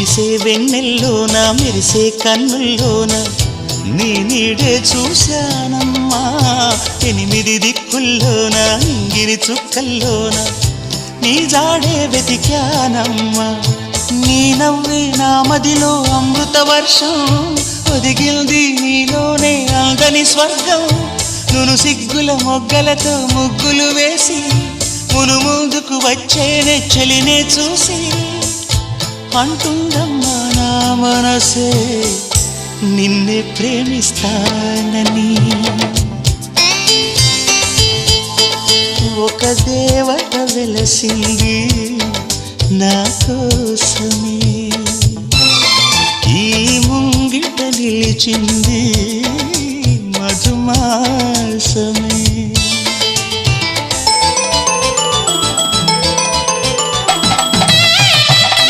విరిసే వెన్నెల్లోన మెరిసే కన్నుల్లోన నీ నీడే చూశానమ్మా 8 దిక్కుల్లోన ఇంగిరి చుక్కల్లోన నీ జాడే వెతికానమ్మా నీ నవ్వే నా మదిలో అమృత వర్షం ఒదిగింది నీలోనే అందని స్వర్గం నును సిగ్గుల మొగ్గలతో ముగ్గులు వేసి మును ముందుకు వచ్చేనే చలినే చూసి అంటుందమ్మా నా మనసే నిన్నే ప్రేమిస్తానని ఒక దేవత వెలసింది నా కోసమే ఈ ముంగిట నిలిచింది మధుమాసమే